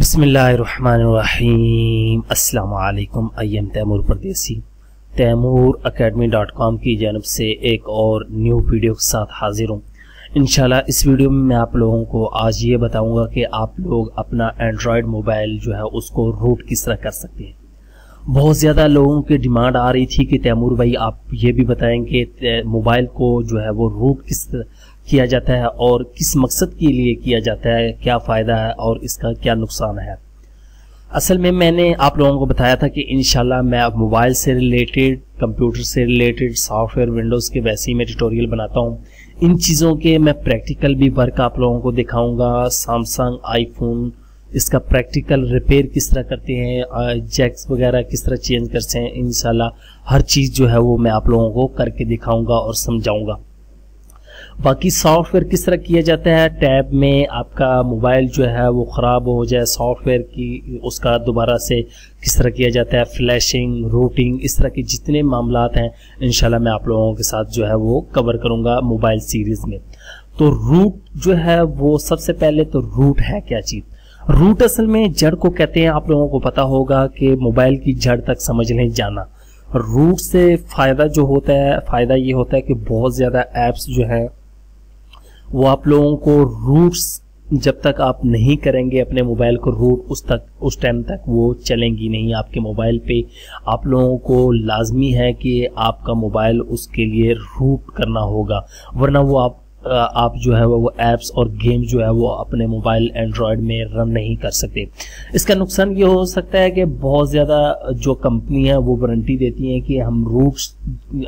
बिस्मिल्लाहिर्रहमानिर्रहीम। अस्सलाम वालेकुम। आई एम तैमूर परदेसी। तैमूरacademy.com की जानब से एक और न्यू वीडियो के साथ हाजिर हूँ। इंशाल्लाह इस वीडियो में मैं आप लोगों को आज ये बताऊंगा कि आप लोग अपना एंड्रॉयड मोबाइल जो है उसको रूट किस तरह कर सकते हैं। बहुत ज़्यादा लोगों की डिमांड आ रही थी कि तैमूर भाई आप ये भी बताएंगे मोबाइल को जो है वो रूट किस तरह किया जाता है और किस मकसद के लिए किया जाता है, क्या फ़ायदा है और इसका क्या नुकसान है। असल में मैंने आप लोगों को बताया था कि इंशाल्लाह मैं अब मोबाइल से रिलेटेड, कंप्यूटर से रिलेटेड, सॉफ्टवेयर विंडोज़ के वैसे ही मैं ट्यूटोरियल बनाता हूँ। इन चीज़ों के मैं प्रैक्टिकल भी वर्क आप लोगों को दिखाऊंगा। सैमसंग आईफोन इसका प्रैक्टिकल रिपेयर किस तरह करते हैं, जैक्स वगैरह किस तरह चेंज करते हैं, इंशाल्लाह हर चीज़ जो है वो मैं आप लोगों को करके दिखाऊंगा और समझाऊंगा। बाकी सॉफ्टवेयर किस तरह किया जाता है, टैब में आपका मोबाइल जो है वो ख़राब हो जाए सॉफ्टवेयर की उसका दोबारा से किस तरह किया जाता है, फ्लैशिंग, रूटिंग, इस तरह के जितने मामलात हैं इंशाल्लाह मैं आप लोगों के साथ जो है वो कवर करूंगा मोबाइल सीरीज़ में। तो रूट जो है वो सबसे पहले तो रूट है क्या चीज़। रूट असल में जड़ को कहते हैं। आप लोगों को पता होगा कि मोबाइल की जड़ तक समझ लें जाना। रूट से फ़ायदा जो होता है, फ़ायदा ये होता है कि बहुत ज़्यादा ऐप्स जो है वो आप लोगों को रूट्स जब तक आप नहीं करेंगे अपने मोबाइल को रूट उस टाइम तक वो चलेंगी नहीं आपके मोबाइल पे। आप लोगों को लाजमी है कि आपका मोबाइल उसके लिए रूट करना होगा, वरना वो आप जो है वो ऐप्स और गेम जो है वो अपने मोबाइल एंड्रॉयड में रन नहीं कर सकते। इसका नुकसान ये हो सकता है कि बहुत ज़्यादा जो कंपनी है वो वारंटी देती है कि हम रूट्स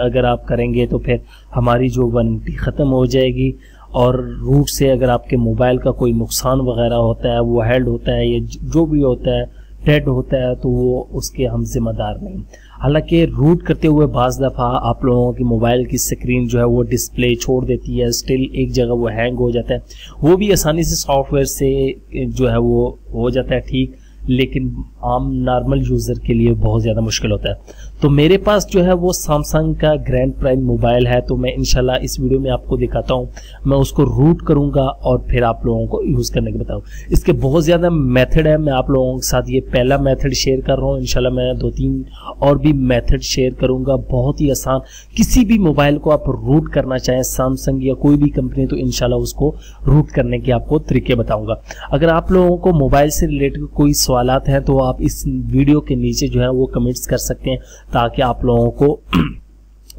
अगर आप करेंगे तो फिर हमारी जो वारंटी ख़त्म हो जाएगी, और रूट से अगर आपके मोबाइल का कोई नुकसान वगैरह होता है, वो हेल्ड होता है या जो भी होता है, डेड होता है, तो वो उसके हम जिम्मेदार नहीं। हालांकि रूट करते हुए बाज़ दफ़ा आप लोगों की मोबाइल की स्क्रीन जो है वो डिस्प्ले छोड़ देती है, स्टिल एक जगह वो हैंग हो जाता है। वो भी आसानी से सॉफ्टवेयर से जो है वो हो जाता है ठीक, लेकिन आम नॉर्मल यूज़र के लिए बहुत ज़्यादा मुश्किल होता है। तो मेरे पास जो है वो सैमसंग का ग्रैंड प्राइम मोबाइल है, तो मैं इंशाल्लाह इस वीडियो में आपको दिखाता हूँ। मैं उसको रूट करूँगा और फिर आप लोगों को यूज़ करने के बताऊँ। इसके बहुत ज़्यादा मेथड है, मैं आप लोगों के साथ ये पहला मेथड शेयर कर रहा हूँ। इंशाल्लाह मैं 2-3 और भी मेथड शेयर करूँगा, बहुत ही आसान। किसी भी मोबाइल को आप रूट करना चाहें, सैमसंग या कोई भी कंपनी, तो इंशाल्लाह उसको रूट करने के आपको तरीके बताऊँगा। अगर आप लोगों को मोबाइल से रिलेटेड कोई सवालात हैं तो आप इस वीडियो के नीचे जो है वो कमेंट्स कर सकते हैं, ताकि आप लोगों को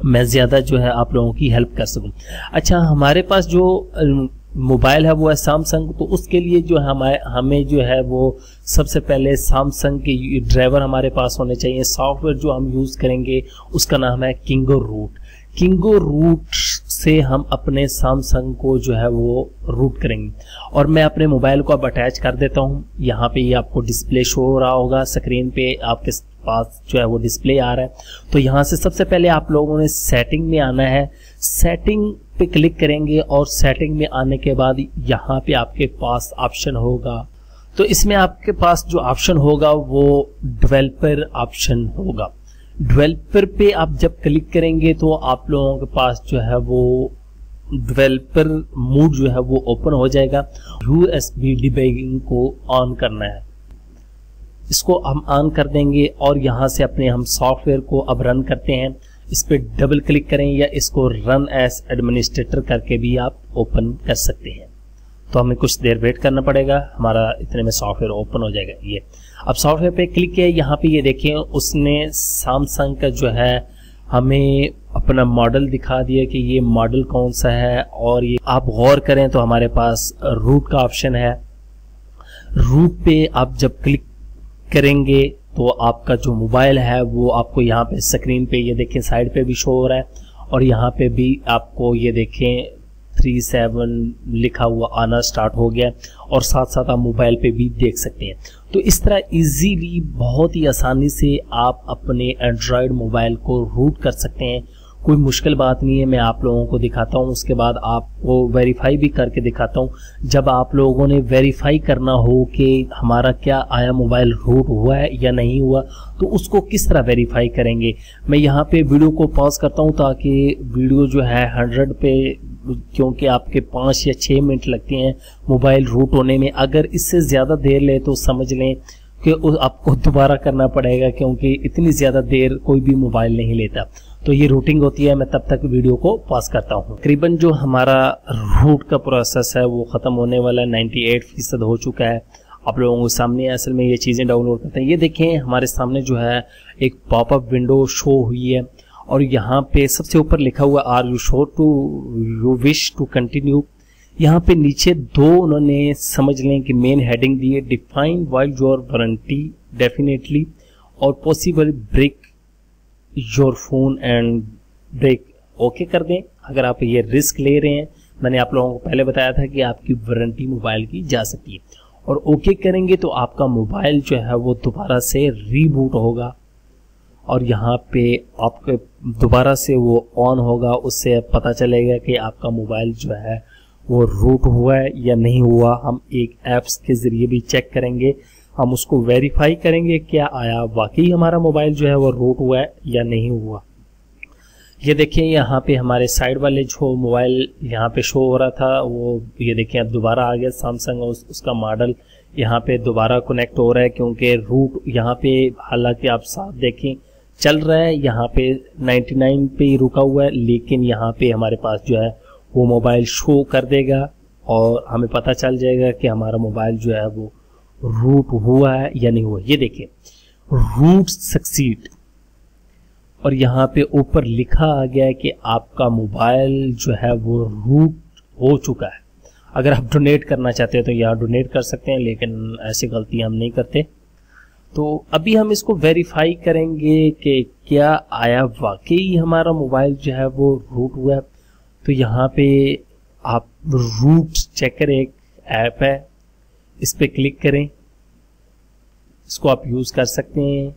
मैं ज़्यादा जो है आप लोगों की हेल्प कर सकूं। अच्छा, हमारे पास जो मोबाइल है वो है सैमसंग, तो उसके लिए जो हमें जो है वो सबसे पहले सैमसंग के ड्राइवर हमारे पास होने चाहिए। सॉफ्टवेयर जो हम यूज़ करेंगे उसका नाम है किंगो रूट। किंगो रूट से हम अपने सैमसंग को जो है वो रूट करेंगे, और मैं अपने मोबाइल को अब अटैच कर देता हूँ। यहाँ पे ये आपको डिस्प्ले शो हो रहा होगा, स्क्रीन पे आपके पास जो है वो डिस्प्ले आ रहा है। तो यहाँ से सबसे पहले आप लोगों ने सेटिंग में आना है। सेटिंग पे क्लिक करेंगे और सेटिंग में आने के बाद यहाँ पे आपके पास ऑप्शन होगा। तो इसमें आपके पास जो ऑप्शन होगा वो डेवलपर ऑप्शन होगा। डेवलपर पे आप जब क्लिक करेंगे तो आप लोगों के पास जो है वो डेवलपर मोड जो है वो ओपन हो जाएगा। USB डिबगिंग को ऑन करना है, इसको हम ऑन कर देंगे और यहाँ से अपने हम सॉफ्टवेयर को अब रन करते हैं। इस पर डबल क्लिक करें या इसको रन एज एडमिनिस्ट्रेटर करके भी आप ओपन कर सकते हैं। तो हमें कुछ देर वेट करना पड़ेगा, हमारा इतने में सॉफ्टवेयर ओपन हो जाएगा। ये अब सॉफ्टवेयर पे क्लिक किया, यहाँ पे ये देखें उसने सैमसंग का जो है हमें अपना मॉडल दिखा दिया कि ये मॉडल कौन सा है। और ये आप गौर करें तो हमारे पास रूट का ऑप्शन है। रूट पे आप जब क्लिक करेंगे तो आपका जो मोबाइल है वो आपको यहाँ पे स्क्रीन पे ये देखें साइड पे भी शो हो रहा है, और यहाँ पे भी आपको ये देखें 37 लिखा हुआ आना स्टार्ट हो गया, और साथ साथ आप मोबाइल पे भी देख सकते हैं। तो इस तरह इजीली, बहुत ही आसानी से आप अपने एंड्रॉयड मोबाइल को रूट कर सकते हैं। कोई मुश्किल बात नहीं है, मैं आप लोगों को दिखाता हूँ, उसके बाद आपको वेरीफाई भी करके दिखाता हूँ। जब आप लोगों ने वेरीफाई करना हो कि हमारा क्या आया मोबाइल रूट हुआ है या नहीं हुआ, तो उसको किस तरह वेरीफाई करेंगे। मैं यहाँ पे वीडियो को पॉज करता हूँ ताकि वीडियो जो है 100 पे क्योंकि आपके 5 या 6 मिनट लगते हैं मोबाइल रूट होने में। अगर इससे ज़्यादा देर ले तो समझ लें कि आपको दोबारा करना पड़ेगा, क्योंकि इतनी ज़्यादा देर कोई भी मोबाइल नहीं लेता। तो ये रूटिंग होती है। मैं तब तक वीडियो को पॉज करता हूँ। तकरीबन जो हमारा रूट का प्रोसेस है वो ख़त्म होने वाला है, 98% हो चुका है। आप लोगों के सामने असल में ये चीज़ें डाउनलोड करते हैं। ये देखें हमारे सामने जो है एक पॉपअप विंडो शो हुई है और यहाँ पे सबसे ऊपर लिखा हुआ are you sure to you wish to continue. यहाँ पे नीचे 2 उन्होंने समझ लें कि मेन हेडिंग दी है, define while your warranty definitely और possible break your phone and break. Okay कर दें अगर आप ये रिस्क ले रहे हैं। मैंने आप लोगों को पहले बताया था कि आपकी वारंटी मोबाइल की जा सकती है, और ओके करेंगे तो आपका मोबाइल जो है वो दोबारा से रीबूट होगा और यहाँ पे आपके दोबारा से वो ऑन होगा। उससे पता चलेगा कि आपका मोबाइल जो है वो रूट हुआ है या नहीं हुआ। हम एक ऐप्स के ज़रिए भी चेक करेंगे, हम उसको वेरीफाई करेंगे क्या आया वाकई हमारा मोबाइल जो है वो रूट हुआ है या नहीं हुआ। ये देखिए यहाँ पे हमारे साइड वाले जो मोबाइल यहाँ पे शो हो रहा था वो ये देखिए अब दोबारा आ गया सैमसंग, उसका मॉडल यहाँ पे दोबारा कनेक्ट हो रहा है, क्योंकि रूट यहाँ पे हालांकि आप साफ देखें चल रहा है, यहाँ पे 99 पे ही रुका हुआ है, लेकिन यहाँ पे हमारे पास जो है वो मोबाइल शो कर देगा और हमें पता चल जाएगा कि हमारा मोबाइल जो है वो रूट हुआ है या नहीं हुआ। ये देखिए रूट सक्सीड और यहाँ पे ऊपर लिखा आ गया है कि आपका मोबाइल जो है वो रूट हो चुका है। अगर आप डोनेट करना चाहते हैं तो यहाँ डोनेट कर सकते हैं, लेकिन ऐसी गलती हम नहीं करते। तो अभी हम इसको वेरीफाई करेंगे कि क्या आया वाकई हमारा मोबाइल जो है वो रूट हुआ है। तो यहाँ पे आप रूट चेकर एक ऐप है, इस पे क्लिक करें, इसको आप यूज़ कर सकते हैं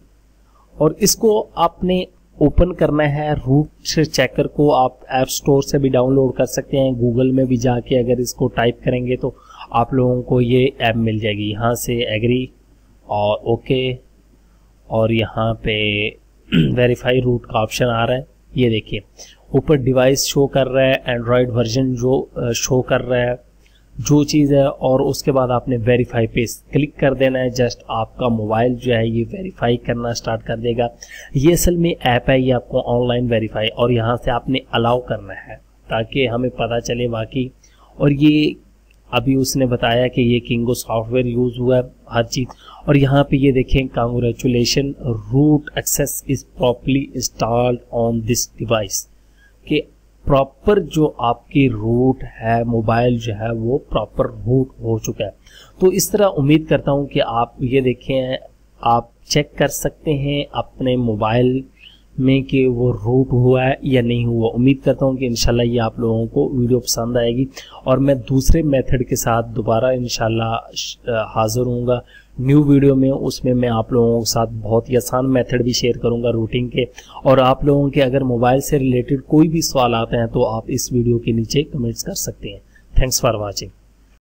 और इसको आपने ओपन करना है। रूट चेकर को आप ऐप स्टोर से भी डाउनलोड कर सकते हैं, गूगल में भी जाके अगर इसको टाइप करेंगे तो आप लोगों को ये ऐप मिल जाएगी। यहाँ से एग्री और ओके और यहाँ पे वेरीफाई रूट का ऑप्शन आ रहा है। ये देखिए ऊपर डिवाइस शो कर रहा है, एंड्रॉयड वर्जन जो शो कर रहा है जो चीज़ है, और उसके बाद आपने वेरीफाई पे क्लिक कर देना है। जस्ट आपका मोबाइल जो है ये वेरीफाई करना स्टार्ट कर देगा। ये असल में ऐप है, ये आपको ऑनलाइन वेरीफाई, और यहाँ से आपने अलाउ करना है ताकि हमें पता चले वाकई। और ये अभी उसने बताया कि ये किंगो सॉफ्टवेयर यूज़ हुआ है हर चीज़। और यहाँ पे ये देखें congratulation root access is properly installed on this device, कि प्रॉपर जो आपकी रूट है मोबाइल जो है वो प्रॉपर रूट हो चुका है। तो इस तरह उम्मीद करता हूँ कि आप ये देखें, आप चेक कर सकते हैं अपने मोबाइल में कि वो रूट हुआ है या नहीं हुआ। उम्मीद करता हूँ कि इंशाल्लाह ये आप लोगों को वीडियो पसंद आएगी और मैं दूसरे मेथड के साथ दोबारा इंशाल्लाह हाजिर होऊंगा न्यू वीडियो में। उसमें मैं आप लोगों के साथ बहुत ही आसान मेथड भी शेयर करूंगा रूटिंग के, और आप लोगों के अगर मोबाइल से रिलेटेड कोई भी सवाल आते हैं तो आप इस वीडियो के नीचे कमेंट्स कर सकते हैं। Thanks for watching.